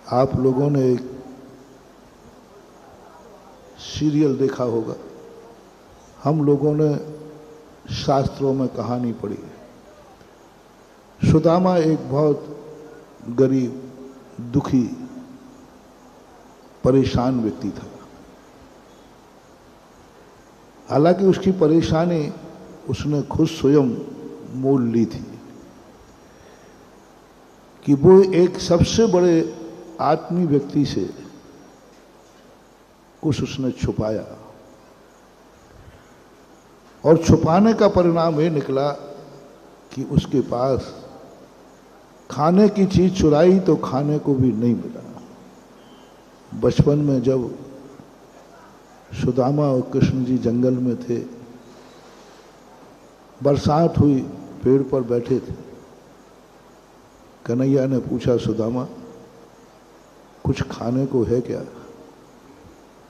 आप लोगों ने एक सीरियल देखा होगा, हम लोगों ने शास्त्रों में कहानी पढ़ी है। सुदामा एक बहुत गरीब, दुखी, परेशान व्यक्ति था। हालांकि उसकी परेशानी उसने खुद स्वयं मोल ली थी कि वो एक सबसे बड़े आत्मी व्यक्ति से कुछ उसने छुपाया, और छुपाने का परिणाम ये निकला कि उसके पास खाने की चीज चुराई तो खाने को भी नहीं मिला। बचपन में जब सुदामा और कृष्ण जी जंगल में थे, बरसात हुई, पेड़ पर बैठे थे। कन्हैया ने पूछा, सुदामा कुछ खाने को है क्या?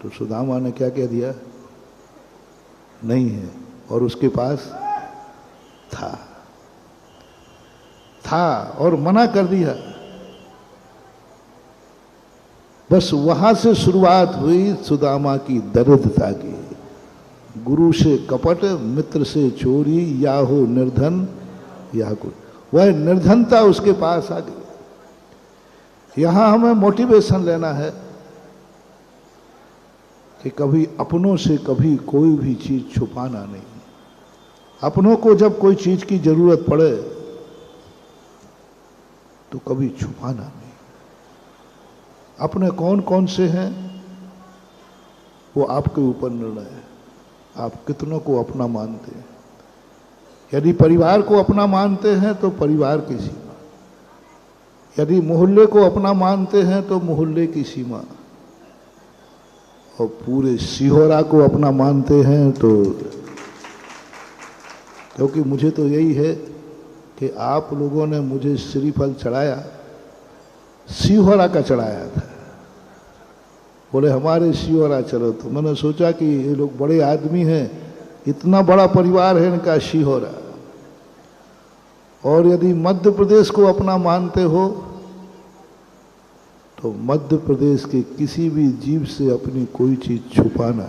तो सुदामा ने क्या कह दिया? नहीं है। और उसके पास था और मना कर दिया। बस वहां से शुरुआत हुई सुदामा की दरिद्रता की। गुरु से कपट, मित्र से चोरी, या हो निर्धन या कुछ, वह निर्धनता उसके पास आ गई। यहां हमें मोटिवेशन लेना है कि कभी अपनों से कभी कोई भी चीज छुपाना नहीं। अपनों को जब कोई चीज की जरूरत पड़े तो कभी छुपाना नहीं। अपने कौन कौन से हैं वो आपके ऊपर निर्णय है, आप कितनों को अपना मानते हैं। यदि परिवार को अपना मानते हैं तो परिवार की सीमा, यदि मोहल्ले को अपना मानते हैं तो मोहल्ले की सीमा, और पूरे सिहोरा को अपना मानते हैं तो, क्योंकि मुझे तो यही है कि आप लोगों ने मुझे श्रीफल चढ़ाया, सिहोरा का चढ़ाया था। बोले हमारे सिहोरा चलो, तो मैंने सोचा कि ये लोग बड़े आदमी हैं, इतना बड़ा परिवार है इनका सिहोरा। और यदि मध्य प्रदेश को अपना मानते हो तो मध्य प्रदेश के किसी भी जीव से अपनी कोई चीज छुपाना,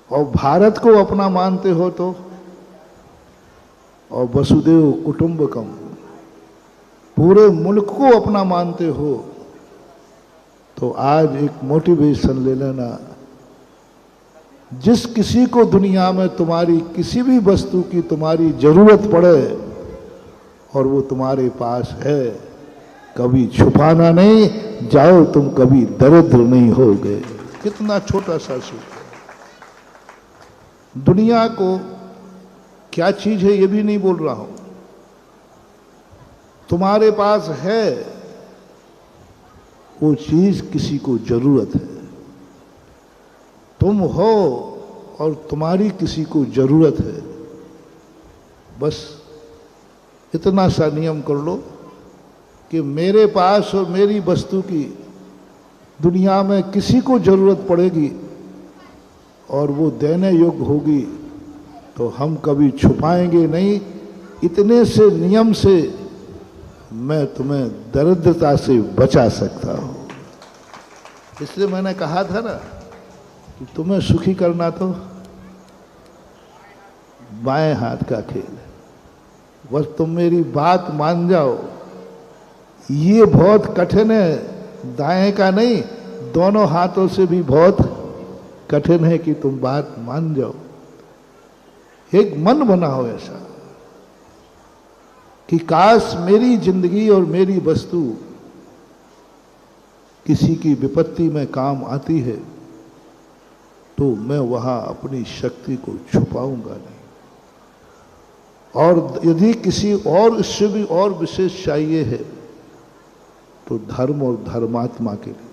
और भारत को अपना मानते हो तो, और वसुदेव कुटुंबकम, पूरे मुल्क को अपना मानते हो तो आज एक मोटिवेशन ले लेना। जिस किसी को दुनिया में तुम्हारी किसी भी वस्तु की तुम्हारी जरूरत पड़े और वो तुम्हारे पास है, कभी छुपाना नहीं, जाओ तुम कभी दरिद्र नहीं होगे। कितना छोटा सा सूत्र। दुनिया को क्या चीज है ये भी नहीं बोल रहा हूं, तुम्हारे पास है वो चीज किसी को जरूरत है। तुम हो और तुम्हारी किसी को जरूरत है। बस इतना सा नियम कर लो कि मेरे पास और मेरी वस्तु की दुनिया में किसी को जरूरत पड़ेगी और वो देने योग्य होगी तो हम कभी छुपाएंगे नहीं। इतने से नियम से मैं तुम्हें दरिद्रता से बचा सकता हूं। इसलिए मैंने कहा था ना कि तुम्हें सुखी करना तो बाएं हाथ का खेल है। बस तुम मेरी बात मान जाओ। ये बहुत कठिन है, दाएं का नहीं, दोनों हाथों से भी बहुत कठिन है कि तुम बात मान जाओ। एक मन बनाओ ऐसा कि काश मेरी जिंदगी और मेरी वस्तु किसी की विपत्ति में काम आती है तो मैं वहां अपनी शक्ति को छुपाऊंगा नहीं। और यदि किसी और इससे भी और विशेष चाहिए है तो धर्म और धर्मात्मा के लिए,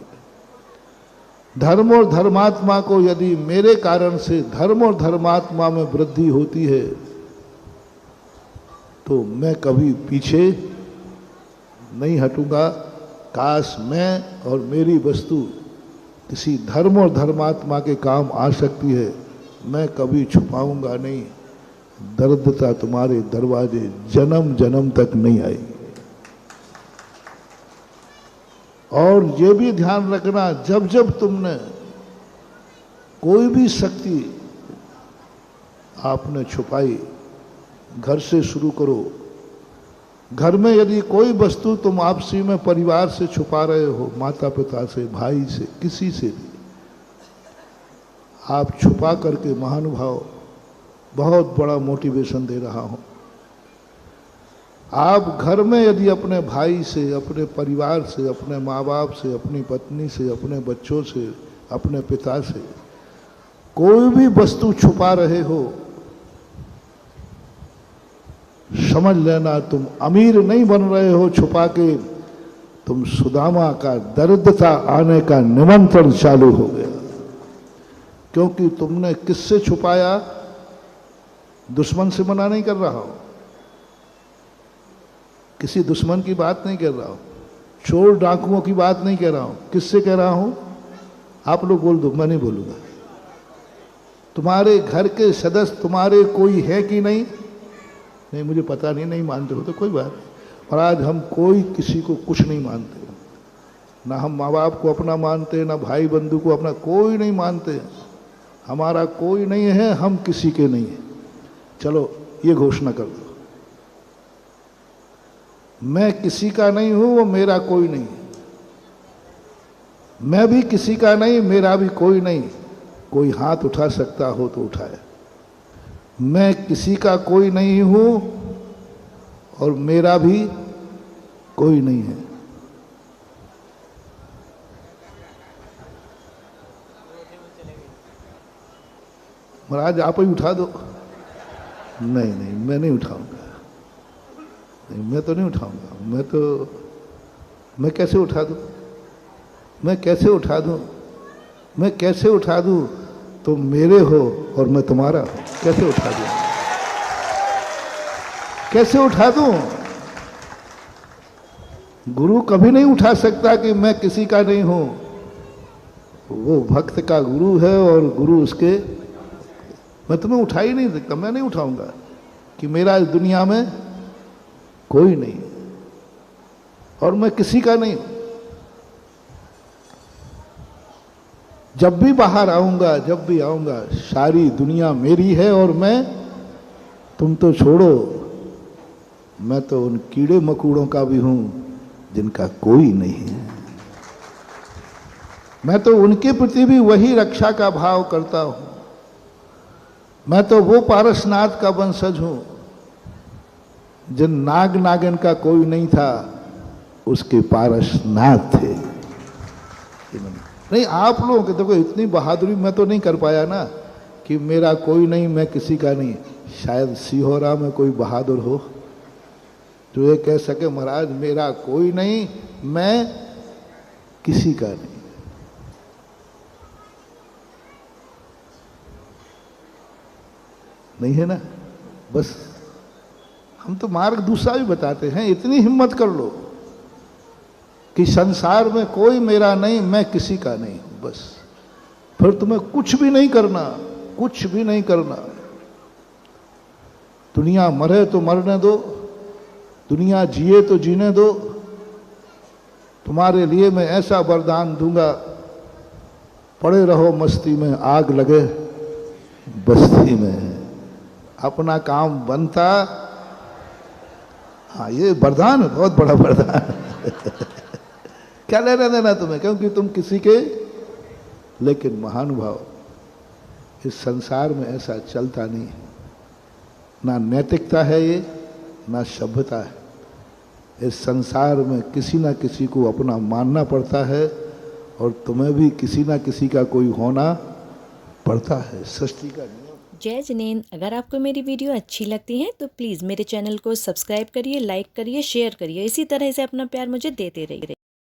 धर्म और धर्मात्मा को यदि मेरे कारण से धर्म और धर्मात्मा में वृद्धि होती है तो मैं कभी पीछे नहीं हटूंगा। काश मैं और मेरी वस्तु किसी धर्म और धर्मात्मा के काम आ सकती है, मैं कभी छुपाऊंगा नहीं। दरिद्रता तुम्हारे दरवाजे जन्म जन्म तक नहीं आएगी। और ये भी ध्यान रखना, जब जब तुमने कोई भी शक्ति आपने छुपाई, घर से शुरू करो। घर में यदि कोई वस्तु तुम आपसी में परिवार से छुपा रहे हो, माता पिता से, भाई से, किसी से भी, आप छुपा करके महानुभाव बहुत बड़ा मोटिवेशन दे रहा हूं। आप घर में यदि अपने भाई से, अपने परिवार से, अपने माँ बाप से, अपनी पत्नी से, अपने बच्चों से, अपने पिता से कोई भी वस्तु छुपा रहे हो, समझ लेना तुम अमीर नहीं बन रहे हो छुपा के, तुम सुदामा का दरिद्रता आने का निमंत्रण चालू हो गया। क्योंकि तुमने किससे छुपाया? दुश्मन से मना नहीं कर रहा हो, किसी दुश्मन की बात नहीं कर रहा हूं, चोर डाकुओं की बात नहीं कह रहा हूं। किससे कह रहा हूं? आप लोग बोल दो, मैं नहीं बोलूंगा। तुम्हारे घर के सदस्य तुम्हारे कोई है कि नहीं? नहीं, मुझे पता नहीं, नहीं मानते हो तो कोई बात नहीं। और आज हम कोई किसी को कुछ नहीं मानते, ना हम माँ बाप को अपना मानते, ना भाई बंधु को अपना, कोई नहीं मानते। हमारा कोई नहीं है, हम किसी के नहीं है। चलो ये घोषणा कर दो, मैं किसी का नहीं हूं, वो मेरा कोई नहीं। मैं भी किसी का नहीं, मेरा भी कोई नहीं। कोई हाथ उठा सकता हो तो उठाए। मैं किसी का कोई नहीं हूं और मेरा भी कोई नहीं है। महाराज आप ही उठा दो। नहीं नहीं, मैं नहीं उठाऊंगा, नहीं मैं तो नहीं उठाऊंगा। मैं कैसे उठा दूं? मैं कैसे उठा दूं? मैं कैसे उठा दूं? तुम मेरे हो और मैं तुम्हारा हूं, कैसे उठा दूं? कैसे उठा दूं? गुरु कभी नहीं उठा सकता कि मैं किसी का नहीं हूं। वो भक्त का गुरु है और गुरु उसके। मैं तुम्हें उठा ही नहीं सकता, मैं नहीं उठाऊंगा कि मेरा इस दुनिया में कोई नहीं और मैं किसी का नहीं हूं। जब भी बाहर आऊंगा, जब भी आऊंगा, सारी दुनिया मेरी है और मैं, तुम तो छोड़ो, मैं तो उन कीड़े मकोड़ों का भी हूं जिनका कोई नहीं है। मैं तो उनके प्रति भी वही रक्षा का भाव करता हूं। मैं तो वो पारसनाथ का वंशज हूं जिन नाग नागिन का कोई नहीं था, उसके पारसनाथ थे। नहीं, आप लोगों के देखो इतनी बहादुरी मैं तो नहीं कर पाया ना कि मेरा कोई नहीं, मैं किसी का नहीं। शायद सिहोरा में कोई बहादुर हो जो ये कह सके महाराज मेरा कोई नहीं, मैं किसी का नहीं। नहीं है ना? बस हम तो मार्ग दूसरा भी बताते हैं। इतनी हिम्मत कर लो कि संसार में कोई मेरा नहीं, मैं किसी का नहीं हूं। बस फिर तुम्हें कुछ भी नहीं करना, कुछ भी नहीं करना। दुनिया मरे तो मरने दो, दुनिया जिए तो जीने दो। तुम्हारे लिए मैं ऐसा वरदान दूंगा, पड़े रहो मस्ती में, आग लगे बस्ती में। अपना काम बनता। हाँ, ये वरदान है, बहुत बड़ा वरदान। क्या लेना देना तुम्हें, क्योंकि तुम किसी के। लेकिन महानुभाव, इस संसार में ऐसा चलता नहीं है। ना नैतिकता है ये, ना सभ्यता है। इस संसार में किसी ना किसी को अपना मानना पड़ता है और तुम्हें भी किसी ना किसी का कोई होना पड़ता है। सृष्टि का नियम। जय जिनेंद्र। अगर आपको मेरी वीडियो अच्छी लगती है तो प्लीज़ मेरे चैनल को सब्सक्राइब करिए, लाइक करिए, शेयर करिए। इसी तरह से अपना प्यार मुझे देते रहिए।